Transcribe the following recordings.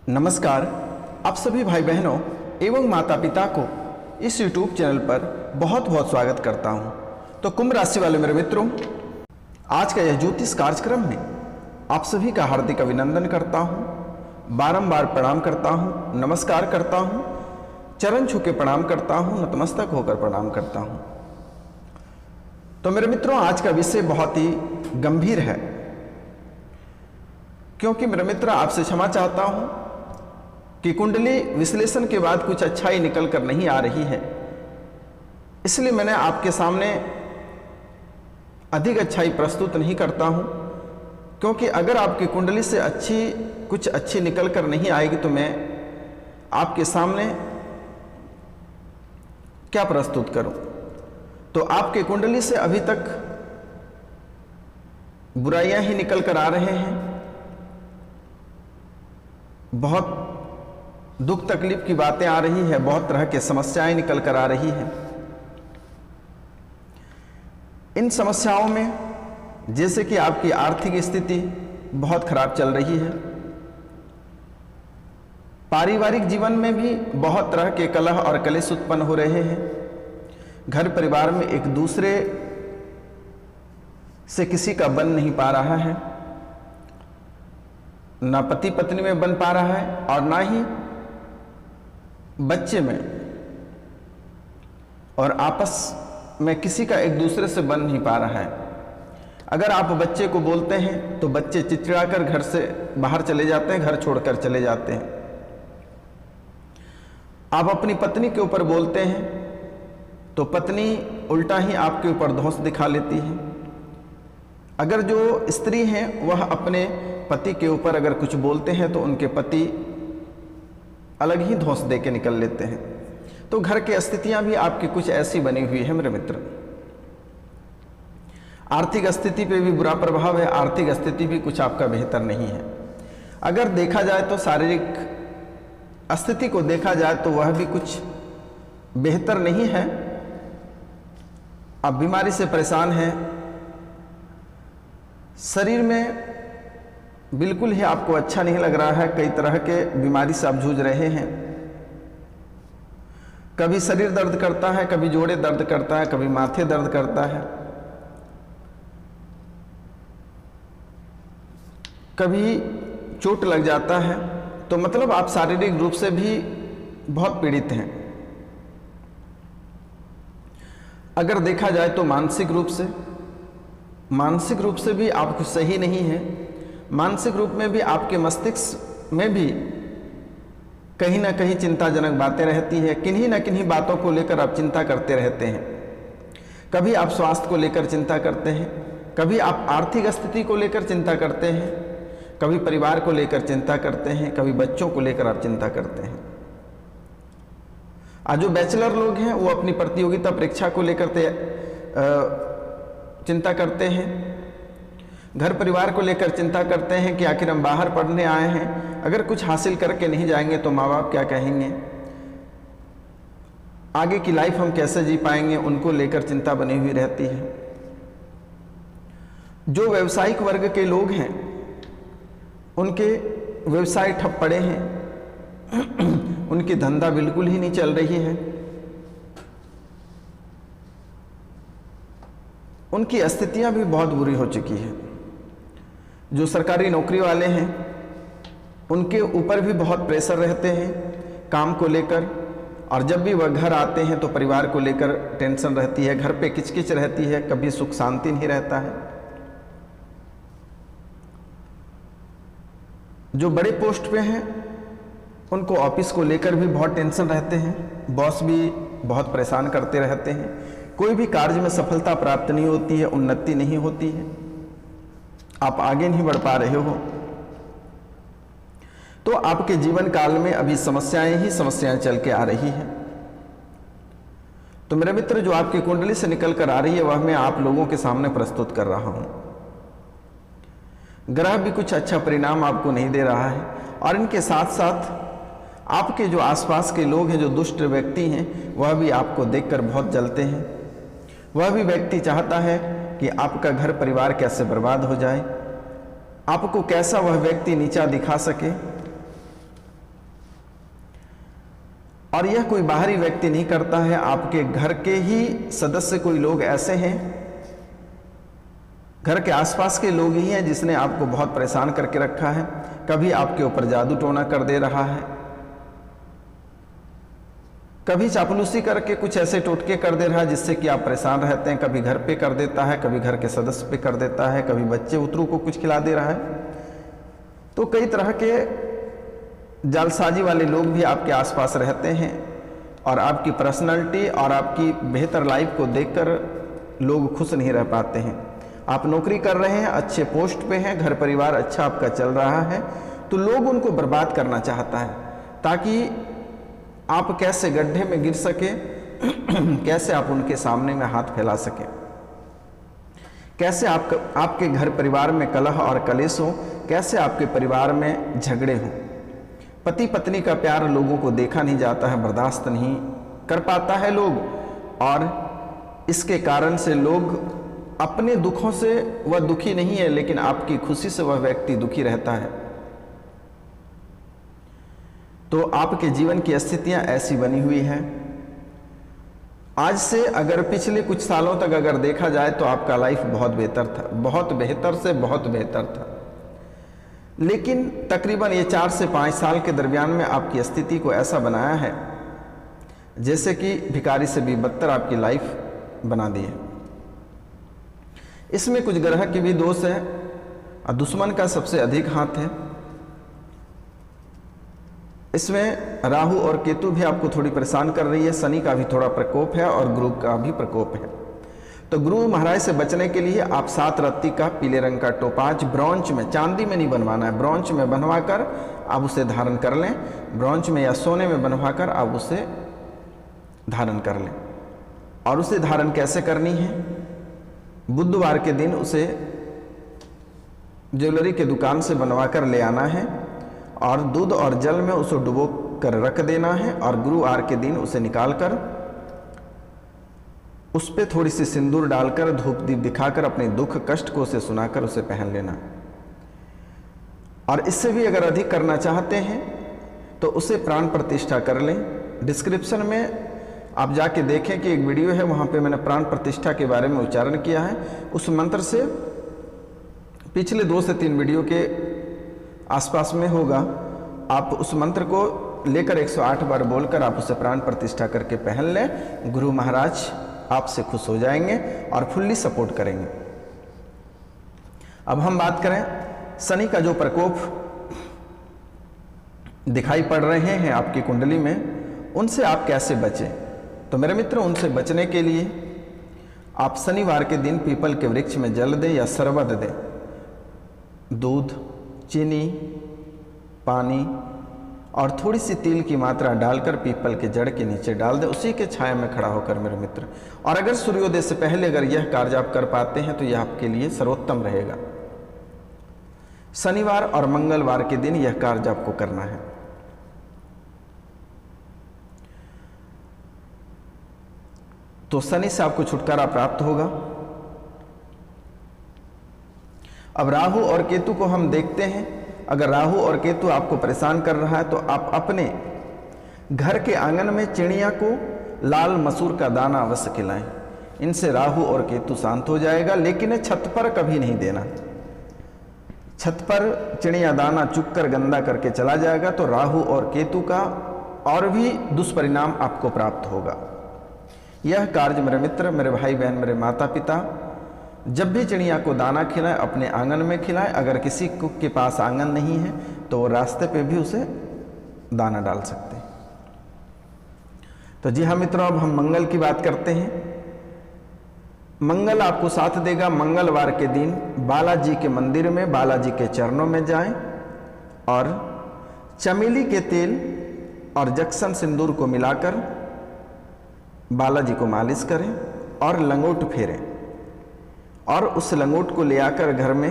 नमस्कार। आप सभी भाई बहनों एवं माता पिता को इस YouTube चैनल पर बहुत बहुत स्वागत करता हूं। तो कुंभ राशि वाले मेरे मित्रों, आज का यह ज्योतिष कार्यक्रम में आप सभी का हार्दिक अभिनंदन करता हूं, बारंबार प्रणाम करता हूं, नमस्कार करता हूं, चरण छू के प्रणाम करता हूं, नतमस्तक होकर प्रणाम करता हूं। तो मेरे मित्रों, आज का विषय बहुत ही गंभीर है, क्योंकि मेरे मित्र आपसे क्षमा चाहता हूं कि कुंडली विश्लेषण के बाद कुछ अच्छाई निकल कर नहीं आ रही है, इसलिए मैंने आपके सामने अधिक अच्छाई प्रस्तुत नहीं करता हूं। क्योंकि अगर आपकी कुंडली से कुछ अच्छी निकल कर नहीं आएगी तो मैं आपके सामने क्या प्रस्तुत करूं। तो आपके कुंडली से अभी तक बुराइयां ही निकल कर आ रहे हैं, बहुत दुख तकलीफ की बातें आ रही है, बहुत तरह की समस्याएं निकल कर आ रही हैं। इन समस्याओं में जैसे कि आपकी आर्थिक स्थिति बहुत खराब चल रही है, पारिवारिक जीवन में भी बहुत तरह के कलह और कलेश उत्पन्न हो रहे हैं, घर परिवार में एक दूसरे से किसी का बन नहीं पा रहा है, ना पति पत्नी में बन पा रहा है और ना ही बच्चे में, और आपस में किसी का एक दूसरे से बन नहीं पा रहा है। अगर आप बच्चे को बोलते हैं तो बच्चे चिड़चिड़ाकर घर से बाहर चले जाते हैं, घर छोड़कर चले जाते हैं। आप अपनी पत्नी के ऊपर बोलते हैं तो पत्नी उल्टा ही आपके ऊपर धौंस दिखा लेती है। अगर जो स्त्री हैं वह अपने पति के ऊपर अगर कुछ बोलते हैं तो उनके पति अलग ही धौंस दे के निकल लेते हैं। तो घर की स्थितियां भी आपकी कुछ ऐसी बनी हुई है मेरे मित्र। आर्थिक स्थिति पे भी बुरा प्रभाव है, आर्थिक स्थिति भी कुछ आपका बेहतर नहीं है। अगर देखा जाए तो शारीरिक स्थिति को देखा जाए तो वह भी कुछ बेहतर नहीं है। आप बीमारी से परेशान हैं, शरीर में बिल्कुल ही आपको अच्छा नहीं लग रहा है, कई तरह के बीमारी से आप जूझ रहे हैं। कभी शरीर दर्द करता है, कभी जोड़े दर्द करता है, कभी माथे दर्द करता है, कभी चोट लग जाता है। तो मतलब आप शारीरिक रूप से भी बहुत पीड़ित हैं। अगर देखा जाए तो मानसिक रूप से भी आप कुछ सही नहीं है। मानसिक रूप में भी आपके मस्तिष्क में भी कहीं ना कहीं चिंताजनक बातें रहती है, किन्हीं ना किन्हीं बातों को लेकर आप चिंता करते रहते हैं। कभी आप स्वास्थ्य को लेकर चिंता करते हैं, कभी आप आर्थिक स्थिति को लेकर चिंता करते हैं, कभी परिवार को लेकर चिंता करते हैं, कभी बच्चों को लेकर आप चिंता करते हैं। आज जो बैचलर लोग हैं वो अपनी प्रतियोगिता परीक्षा को लेकर चिंता करते हैं, घर परिवार को लेकर चिंता करते हैं कि आखिर हम बाहर पढ़ने आए हैं, अगर कुछ हासिल करके नहीं जाएंगे तो माँ बाप क्या कहेंगे, आगे की लाइफ हम कैसे जी पाएंगे, उनको लेकर चिंता बनी हुई रहती है। जो व्यावसायिक वर्ग के लोग हैं उनके व्यवसाय ठप पड़े हैं, उनकी धंधा बिल्कुल ही नहीं चल रही है, उनकी स्थितियां भी बहुत बुरी हो चुकी है। जो सरकारी नौकरी वाले हैं उनके ऊपर भी बहुत प्रेशर रहते हैं काम को लेकर, और जब भी वह घर आते हैं तो परिवार को लेकर टेंशन रहती है, घर पे किचकिच रहती है, कभी सुख शांति नहीं रहता है। जो बड़े पोस्ट पे हैं उनको ऑफिस को लेकर भी बहुत टेंशन रहते हैं, बॉस भी बहुत परेशान करते रहते हैं, कोई भी कार्य में सफलता प्राप्त नहीं होती है, उन्नति नहीं होती है, आप आगे नहीं बढ़ पा रहे हो। तो आपके जीवन काल में अभी समस्याएं ही समस्याएं चल के आ रही हैं। तो मेरे मित्र, जो आपकी कुंडली से निकल कर आ रही है वह मैं आप लोगों के सामने प्रस्तुत कर रहा हूं। ग्रह भी कुछ अच्छा परिणाम आपको नहीं दे रहा है, और इनके साथ साथ आपके जो आसपास के लोग हैं, जो दुष्ट व्यक्ति हैं, वह भी आपको देखकर बहुत जलते हैं। वह भी व्यक्ति चाहता है कि आपका घर परिवार कैसे बर्बाद हो जाए, आपको कैसा वह व्यक्ति नीचा दिखा सके, और यह कोई बाहरी व्यक्ति नहीं करता है, आपके घर के ही सदस्य कोई लोग ऐसे हैं, घर के आसपास के लोग ही हैं जिसने आपको बहुत परेशान करके रखा है। कभी आपके ऊपर जादू टोना कर दे रहा है, कभी चापलूसी करके कुछ ऐसे टोटके कर दे रहा है जिससे कि आप परेशान रहते हैं। कभी घर पे कर देता है, कभी घर के सदस्य पे कर देता है, कभी बच्चे उतरू को कुछ खिला दे रहा है। तो कई तरह के जालसाजी वाले लोग भी आपके आसपास रहते हैं और आपकी पर्सनालिटी और आपकी बेहतर लाइफ को देखकर लोग खुश नहीं रह पाते हैं। आप नौकरी कर रहे हैं, अच्छे पोस्ट पे हैं, घर परिवार अच्छा आपका चल रहा है, तो लोग उनको बर्बाद करना चाहता है ताकि आप कैसे गड्ढे में गिर सके, कैसे आप उनके सामने में हाथ फैला सके, कैसे आपके घर परिवार में कलह और कलेश हो, कैसे आपके परिवार में झगड़े हों। पति पत्नी का प्यार लोगों को देखा नहीं जाता है, बर्दाश्त नहीं कर पाता है लोग, और इसके कारण से लोग अपने दुखों से वह दुखी नहीं है, लेकिन आपकी खुशी से वह व्यक्ति दुखी रहता है। तो आपके जीवन की स्थितियां ऐसी बनी हुई हैं। आज से अगर पिछले कुछ सालों तक अगर देखा जाए तो आपका लाइफ बहुत बेहतर था, बहुत बेहतर से बहुत बेहतर था, लेकिन तकरीबन ये 4 से 5 साल के दरमियान में आपकी स्थिति को ऐसा बनाया है जैसे कि भिखारी से भी बदतर आपकी लाइफ बना दी है। इसमें कुछ ग्रह की भी दोष है और दुश्मन का सबसे अधिक हाथ है। इसमें राहु और केतु भी आपको थोड़ी परेशान कर रही है, शनि का भी थोड़ा प्रकोप है और गुरु का भी प्रकोप है। तो गुरु महाराज से बचने के लिए आप 7 रत्ती का पीले रंग का टोपाज ब्रॉन्ज में, चांदी में नहीं बनवाना है, ब्रॉन्ज में बनवा कर आप उसे धारण कर लें, ब्रॉन्ज में या सोने में बनवा कर आप उसे धारण कर लें। और उसे धारण कैसे करनी है? बुधवार के दिन उसे ज्वेलरी के दुकान से बनवा कर ले आना है और दूध और जल में उसे डुबो कर रख देना है, और गुरुवार के दिन उसे निकालकर उस पर थोड़ी सी सिंदूर डालकर धूप दीप दिखाकर अपने दुख कष्ट को उसे सुनाकर उसे पहन लेना। और इससे भी अगर अधिक करना चाहते हैं तो उसे प्राण प्रतिष्ठा कर लें। डिस्क्रिप्शन में आप जाके देखें कि एक वीडियो है, वहाँ पे मैंने प्राण प्रतिष्ठा के बारे में उच्चारण किया है। उस मंत्र से पिछले 2 से 3 वीडियो के आसपास में होगा। आप उस मंत्र को लेकर 108 बार बोलकर आप उसे प्राण प्रतिष्ठा करके पहन लें। गुरु महाराज आपसे खुश हो जाएंगे और फुल्ली सपोर्ट करेंगे। अब हम बात करें शनि का जो प्रकोप दिखाई पड़ रहे हैं आपकी कुंडली में, उनसे आप कैसे बचें? तो मेरे मित्र, उनसे बचने के लिए आप शनिवार के दिन पीपल के वृक्ष में जल दें या शरबत दें, दूध, चीनी, पानी और थोड़ी सी तिल की मात्रा डालकर पीपल के जड़ के नीचे डाल दें, उसी के छाया में खड़ा होकर मेरे मित्र। और अगर सूर्योदय से पहले अगर यह कार्य आप कर पाते हैं तो यह आपके लिए सर्वोत्तम रहेगा। शनिवार और मंगलवार के दिन यह कार्य आपको करना है। तो शनि से आपको छुटकारा प्राप्त होगा। अब राहु और केतु को हम देखते हैं। अगर राहु और केतु आपको परेशान कर रहा है तो आप अपने घर के आंगन में चिड़िया को लाल मसूर का दाना अवश्य खिलाएं। इनसे राहु और केतु शांत हो जाएगा, लेकिन छत पर कभी नहीं देना। छत पर चिड़िया दाना चुग कर गंदा करके चला जाएगा तो राहु और केतु का और भी दुष्परिणाम आपको प्राप्त होगा। यह कार्य मेरे मित्र, मेरे भाई बहन, मेरे माता पिता, जब भी चिड़िया को दाना खिलाएं अपने आंगन में खिलाएं। अगर किसी के पास आंगन नहीं है तो वो रास्ते पे भी उसे दाना डाल सकते हैं। तो जी हाँ मित्रों, अब हम मंगल की बात करते हैं। मंगल आपको साथ देगा। मंगलवार के दिन बालाजी के मंदिर में बालाजी के चरणों में जाएं और चमेली के तेल और जक्सन सिंदूर को मिलाकर बालाजी को मालिश करें और लंगोट फेरें, और उस लंगोट को ले आकर घर में,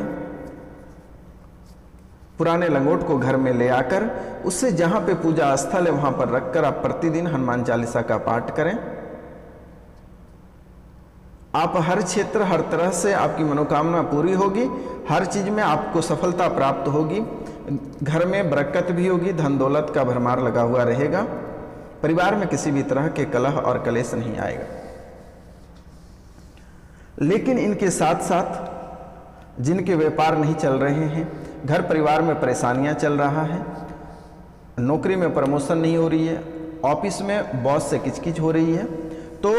पुराने लंगोट को घर में ले आकर उससे जहाँ पे पूजा स्थल है वहाँ पर रखकर आप प्रतिदिन हनुमान चालीसा का पाठ करें। आप हर क्षेत्र, हर तरह से आपकी मनोकामना पूरी होगी, हर चीज में आपको सफलता प्राप्त होगी, घर में बरकत भी होगी, धन दौलत का भरमार लगा हुआ रहेगा, परिवार में किसी भी तरह के कलह और कलेश नहीं आएगा। लेकिन इनके साथ साथ जिनके व्यापार नहीं चल रहे हैं, घर परिवार में परेशानियां चल रहा है, नौकरी में प्रमोशन नहीं हो रही है, ऑफिस में बॉस से किचकिच हो रही है, तो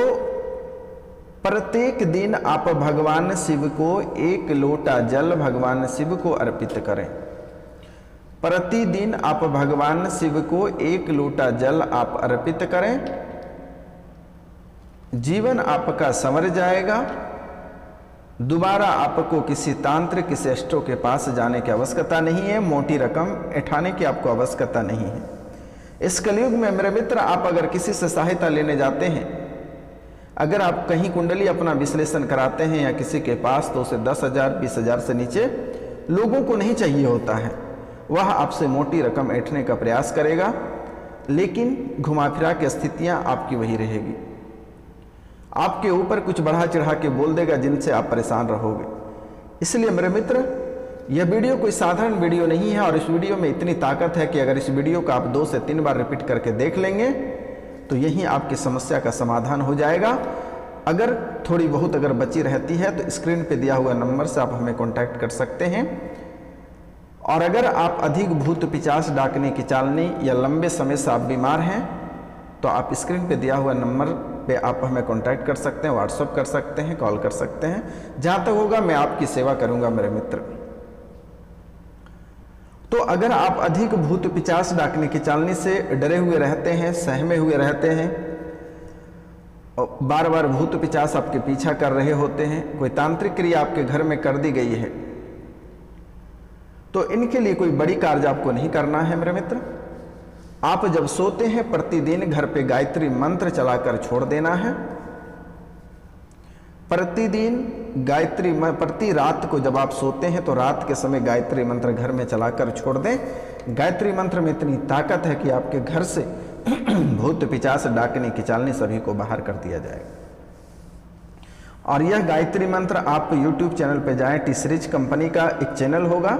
प्रत्येक दिन आप भगवान शिव को 1 लोटा जल भगवान शिव को अर्पित करें। प्रतिदिन आप भगवान शिव को 1 लोटा जल आप अर्पित करें, जीवन आपका संवर जाएगा। दोबारा आपको किसी तांत्रिक, किसी एस्ट्रो के पास जाने की आवश्यकता नहीं है, मोटी रकम उठाने की आपको आवश्यकता नहीं है। इस कलयुग में मेरे मित्र, आप अगर किसी से सहायता लेने जाते हैं, अगर आप कहीं कुंडली अपना विश्लेषण कराते हैं या किसी के पास, तो उसे 10,000 20,000 से नीचे लोगों को नहीं चाहिए होता है। वह आपसे मोटी रकम ऐंठने का प्रयास करेगा, लेकिन घुमा फिरा के स्थितियां आपकी वही रहेगी। आपके ऊपर कुछ बढ़ा चढ़ा के बोल देगा, जिनसे आप परेशान रहोगे। इसलिए मेरे मित्र, यह वीडियो कोई साधारण वीडियो नहीं है, और इस वीडियो में इतनी ताकत है कि अगर इस वीडियो को आप 2 से 3 बार रिपीट करके देख लेंगे तो यही आपकी समस्या का समाधान हो जाएगा। अगर थोड़ी बहुत अगर बची रहती है तो स्क्रीन पे दिया हुआ नंबर से आप हमें कांटेक्ट कर सकते हैं। और अगर आप अधिक भूत पिशाच डाकने की चालनी या लंबे समय से आप बीमार हैं, तो आप स्क्रीन पे दिया हुआ नंबर पे आप हमें कांटेक्ट कर सकते हैं, व्हाट्सएप कर सकते हैं, कॉल कर सकते हैं। जहाँ तक होगा मैं आपकी सेवा करूँगा मेरे मित्र। तो अगर आप अधिक भूत पिशाच डाकने की चालनी से डरे हुए रहते हैं, सहमे हुए रहते हैं, और बार बार भूत पिशाच आपके पीछा कर रहे होते हैं, कोई तांत्रिक क्रिया आपके घर में कर दी गई है, तो इनके लिए कोई बड़ी कार्य आपको नहीं करना है मेरे मित्र। आप जब सोते हैं प्रतिदिन घर पे गायत्री मंत्र चलाकर छोड़ देना है। प्रतिदिन गायत्री, प्रति रात को जब आप सोते हैं तो रात के समय गायत्री मंत्र घर में चलाकर छोड़ दें। गायत्री मंत्र में इतनी ताकत है कि आपके घर से भूत पिशाच डाकने की चालनी सभी को बाहर कर दिया जाएगा। और यह गायत्री मंत्र आप YouTube चैनल पे जाएं, टी सीरीज कंपनी का एक चैनल होगा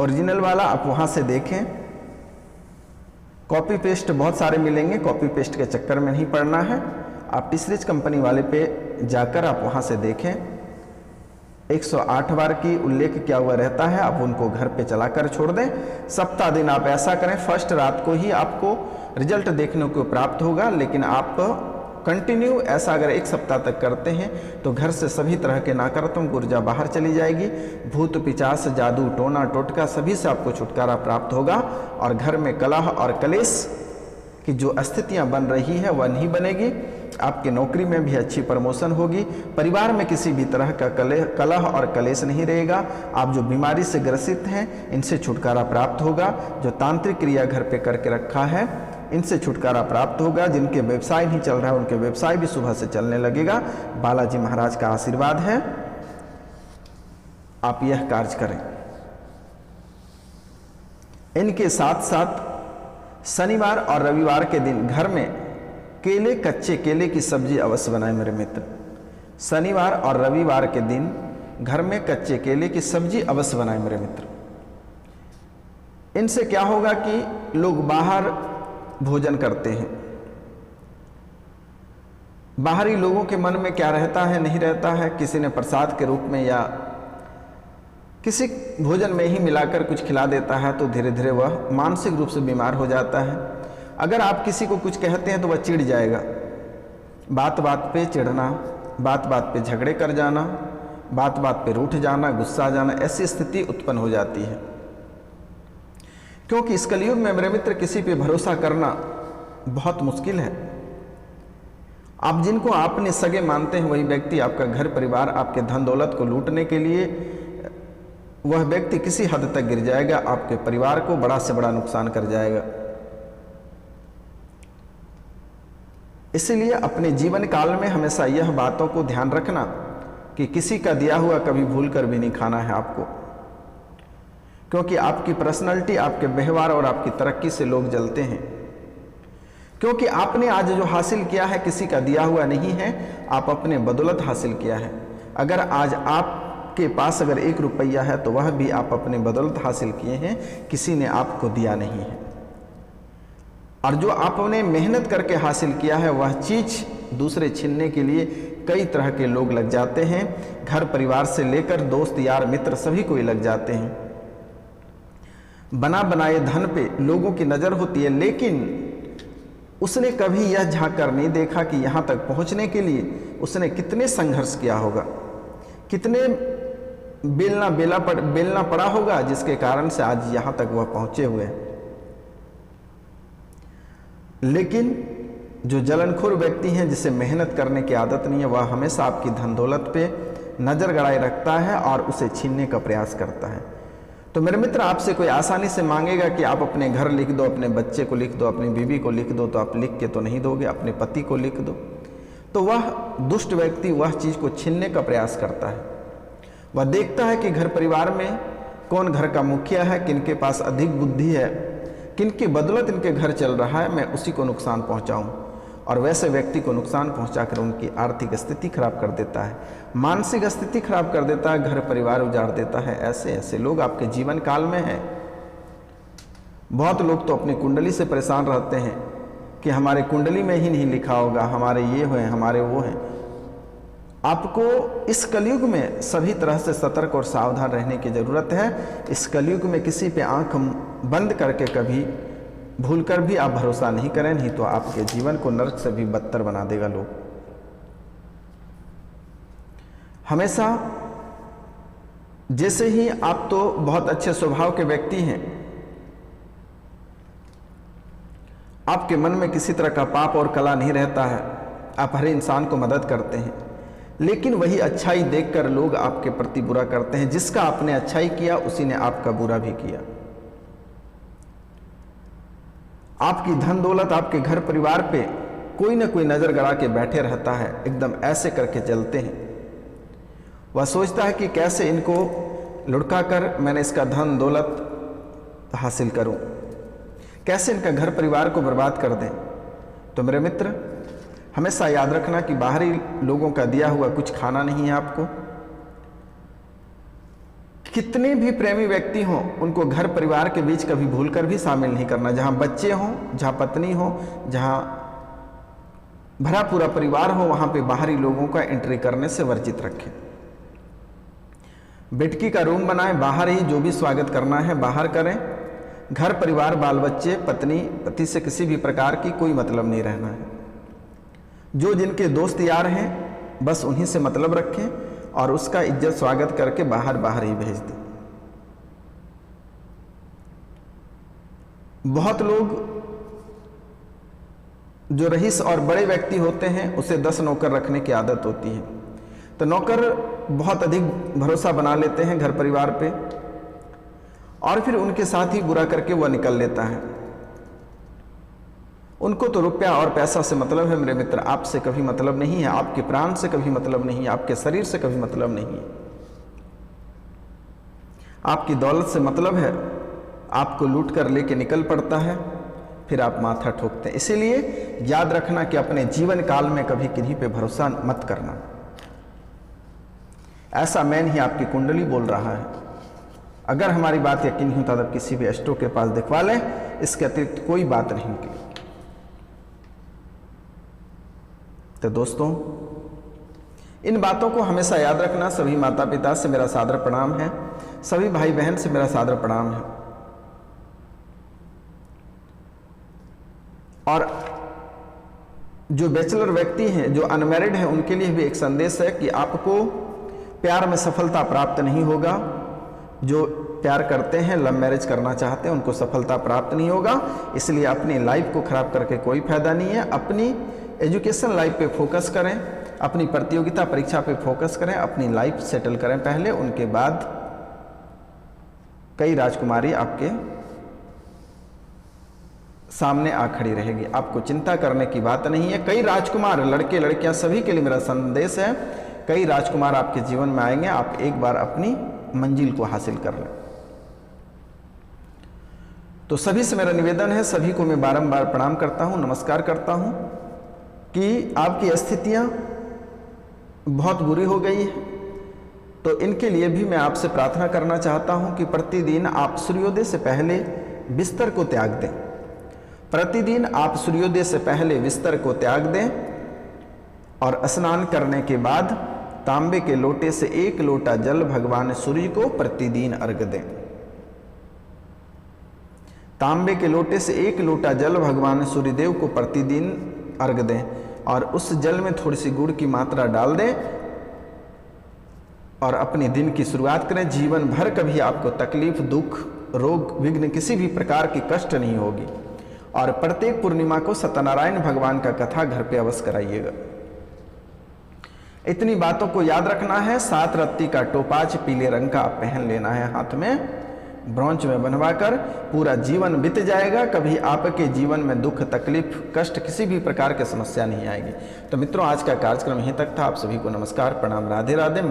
ओरिजिनल वाला, आप वहां से देखें। कॉपी पेस्ट बहुत सारे मिलेंगे, कॉपी पेस्ट के चक्कर में नहीं पड़ना है। आप टी सीरीज कंपनी वाले पे जाकर आप वहां से देखें। 108 बार की उल्लेख किया हुआ रहता है, आप उनको घर पे चलाकर छोड़ दें। सप्ताह दिन आप ऐसा करें, फर्स्ट रात को ही आपको रिजल्ट देखने को प्राप्त होगा। लेकिन आप कंटिन्यू ऐसा अगर 1 सप्ताह तक करते हैं तो घर से सभी तरह के नकारात्मक ऊर्जा बाहर चली जाएगी। भूत पिशाच, जादू टोना टोटका सभी से आपको छुटकारा प्राप्त होगा, और घर में कलह और कलेश की जो स्थितियां बन रही है वह नहीं बनेगी। आपकी नौकरी में भी अच्छी प्रमोशन होगी। परिवार में किसी भी तरह का कलह और कलेश नहीं रहेगा। आप जो बीमारी से ग्रसित हैं इनसे छुटकारा प्राप्त होगा। जो तांत्रिक क्रिया घर पे करके रखा है इनसे छुटकारा प्राप्त होगा। जिनके व्यवसाय नहीं चल रहा है उनके व्यवसाय भी सुबह से चलने लगेगा। बालाजी महाराज का आशीर्वाद है, आप यह कार्य करें। इनके साथ साथ शनिवार और रविवार के दिन घर में केले, कच्चे केले की सब्जी अवश्य बनाएं मेरे मित्र। शनिवार और रविवार के दिन घर में कच्चे केले की सब्जी अवश्य बनाएं मेरे मित्र। इनसे क्या होगा कि लोग बाहर भोजन करते हैं, बाहरी लोगों के मन में क्या रहता है नहीं रहता है, किसी ने प्रसाद के रूप में या किसी भोजन में ही मिलाकर कुछ खिला देता है, तो धीरे धीरे वह मानसिक रूप से बीमार हो जाता है। अगर आप किसी को कुछ कहते हैं तो वह चिढ़ जाएगा। बात बात पे चिढ़ना, बात बात पे झगड़े कर जाना, बात बात पे रूठ जाना, गुस्सा जाना, ऐसी स्थिति उत्पन्न हो जाती है। क्योंकि इस कलयुग में मेरे मित्र किसी पे भरोसा करना बहुत मुश्किल है। आप जिनको आपने सगे मानते हैं वही व्यक्ति आपका घर परिवार, आपके धन दौलत को लूटने के लिए वह व्यक्ति किसी हद तक गिर जाएगा, आपके परिवार को बड़ा से बड़ा नुकसान कर जाएगा। इसलिए अपने जीवन काल में हमेशा यह बातों को ध्यान रखना कि किसी का दिया हुआ कभी भूल कर भी नहीं खाना है आपको। क्योंकि आपकी पर्सनालिटी, आपके व्यवहार और आपकी तरक्की से लोग जलते हैं। क्योंकि आपने आज जो हासिल किया है किसी का दिया हुआ नहीं है, आप अपने बदौलत हासिल किया है। अगर आज आपके पास अगर 1 रुपया है तो वह भी आप अपने बदौलत हासिल किए हैं, किसी ने आपको दिया नहीं है। और जो आपने मेहनत करके हासिल किया है वह चीज़ दूसरे छीनने के लिए कई तरह के लोग लग जाते हैं। घर परिवार से लेकर दोस्त यार मित्र सभी कोई लग जाते हैं। बना बनाए धन पे लोगों की नज़र होती है, लेकिन उसने कभी यह झांक कर नहीं देखा कि यहाँ तक पहुँचने के लिए उसने कितने संघर्ष किया होगा, कितने बेलना पड़ा होगा, जिसके कारण से आज यहाँ तक वह पहुँचे हुए हैं। लेकिन जो जलनखोर व्यक्ति हैं, जिसे मेहनत करने की आदत नहीं है, वह हमेशा आपकी धन दौलत पे नज़र गड़ाए रखता है और उसे छीनने का प्रयास करता है। तो मेरे मित्र, आपसे कोई आसानी से मांगेगा कि आप अपने घर लिख दो, अपने बच्चे को लिख दो, अपनी बीवी को लिख दो, तो आप लिख के तो नहीं दोगे, अपने पति को लिख दो। तो वह दुष्ट व्यक्ति वह चीज़ को छीनने का प्रयास करता है। वह देखता है कि घर परिवार में कौन घर का मुखिया है, किनके पास अधिक बुद्धि है, किनकी बदौलत इनके घर चल रहा है, मैं उसी को नुकसान पहुंचाऊं। और वैसे व्यक्ति को नुकसान पहुंचाकर उनकी आर्थिक स्थिति खराब कर देता है, मानसिक स्थिति खराब कर देता है, घर परिवार उजाड़ देता है। ऐसे ऐसे लोग आपके जीवन काल में हैं। बहुत लोग तो अपनी कुंडली से परेशान रहते हैं कि हमारे कुंडली में ही नहीं लिखा होगा, हमारे ये हैं, हमारे वो हैं। आपको इस कलयुग में सभी तरह से सतर्क और सावधान रहने की ज़रूरत है। इस कलयुग में किसी पे आंख बंद करके कभी भूलकर भी आप भरोसा नहीं करें, नहीं तो आपके जीवन को नरक से भी बदतर बना देगा लोग। हमेशा जैसे ही आप तो बहुत अच्छे स्वभाव के व्यक्ति हैं, आपके मन में किसी तरह का पाप और कला नहीं रहता है, आप हर इंसान को मदद करते हैं, लेकिन वही अच्छाई देखकर लोग आपके प्रति बुरा करते हैं। जिसका आपने अच्छाई किया उसी ने आपका बुरा भी किया। आपकी धन दौलत, आपके घर परिवार पे कोई ना कोई नज़र गड़ा के बैठे रहता है, एकदम ऐसे करके चलते हैं। वह सोचता है कि कैसे इनको लुढ़का कर मैंने इसका धन दौलत हासिल करूं, कैसे इनका घर परिवार को बर्बाद कर दें। तो मेरे मित्र, हमेशा याद रखना कि बाहरी लोगों का दिया हुआ कुछ खाना नहीं है आपको। कितने भी प्रेमी व्यक्ति हों, उनको घर परिवार के बीच कभी भूलकर भी शामिल नहीं करना। जहां बच्चे हों, जहां पत्नी हो, जहां भरा पूरा परिवार हो, वहां पे बाहरी लोगों का एंट्री करने से वर्जित रखें। बेटकी का रूम बनाएं, बाहर ही जो भी स्वागत करना है बाहर करें। घर परिवार, बाल बच्चे, पत्नी, पति से किसी भी प्रकार की कोई मतलब नहीं रहना है। जो जिनके दोस्त यार हैं बस उन्हीं से मतलब रखें और उसका इज्जत स्वागत करके बाहर बाहर ही भेज दें। बहुत लोग जो रईस और बड़े व्यक्ति होते हैं उसे 10 नौकर रखने की आदत होती है। तो नौकर बहुत अधिक भरोसा बना लेते हैं घर परिवार पे और फिर उनके साथ ही बुरा करके वह निकल लेता है। उनको तो रुपया और पैसा से मतलब है मेरे मित्र, आपसे कभी मतलब नहीं है, आपके प्राण से कभी मतलब नहीं है, आपके शरीर से कभी मतलब नहीं है। आपकी दौलत से मतलब है, आपको लूट कर लेके निकल पड़ता है, फिर आप माथा ठोकते हैं। इसीलिए याद रखना कि अपने जीवन काल में कभी किन्हीं पे भरोसा मत करना। ऐसा मैं नहीं, आपकी कुंडली बोल रहा है। अगर हमारी बात यकीन नहीं होता तो किसी भी एस्ट्रो के पास दिखवा लें, इसके अतिरिक्त कोई बात नहीं की। तो दोस्तों, इन बातों को हमेशा याद रखना। सभी माता पिता से मेरा सादर प्रणाम है, सभी भाई बहन से मेरा सादर प्रणाम है। और जो बैचलर व्यक्ति हैं, जो अनमैरिड हैं, उनके लिए भी एक संदेश है कि आपको प्यार में सफलता प्राप्त नहीं होगा। जो प्यार करते हैं, लव मैरिज करना चाहते हैं, उनको सफलता प्राप्त नहीं होगा। इसलिए अपनी लाइफ को खराब करके कोई फायदा नहीं है। अपनी एजुकेशन लाइफ पे फोकस करें, अपनी प्रतियोगिता परीक्षा पे फोकस करें, अपनी लाइफ सेटल करें पहले, उनके बाद कई राजकुमारी आपके सामने आ खड़ी रहेगी। आपको चिंता करने की बात नहीं है। कई राजकुमार, लड़के लड़कियां सभी के लिए मेरा संदेश है, कई राजकुमार आपके जीवन में आएंगे। आप एक बार अपनी मंजिल को हासिल कर लें। तो सभी से मेरा निवेदन है, सभी को मैं बारंबार प्रणाम करता हूं, नमस्कार करता हूं कि आपकी स्थितियां बहुत बुरी हो गई है। तो इनके लिए भी मैं आपसे प्रार्थना करना चाहता हूं कि प्रतिदिन आप सूर्योदय से पहले बिस्तर को त्याग दें। प्रतिदिन आप सूर्योदय से पहले बिस्तर को त्याग दें और स्नान करने के बाद तांबे के लोटे से 1 लोटा जल भगवान सूर्य को प्रतिदिन अर्घ दें। तांबे के लोटे से 1 लोटा जल भगवान सूर्यदेव को प्रतिदिन अर्घ दें और उस जल में थोड़ी सी गुड़ की मात्रा डाल दें और अपने दिन की शुरुआत करें। जीवन भर कभी आपको तकलीफ, दुख, रोग, विघ्न, किसी भी प्रकार की कष्ट नहीं होगी। और प्रत्येक पूर्णिमा को सत्यनारायण भगवान का कथा घर पे अवश्य कराइएगा। इतनी बातों को याद रखना है। 7 रत्ती का टोपाज पीले रंग का आप पहन लेना है हाथ में, ब्रोंच में बनवाकर। पूरा जीवन बीत जाएगा, कभी आपके जीवन में दुख, तकलीफ, कष्ट, किसी भी प्रकार की समस्या नहीं आएगी। तो मित्रों, आज का कार्यक्रम यहीं तक था। आप सभी को नमस्कार, प्रणाम, राधे राधे।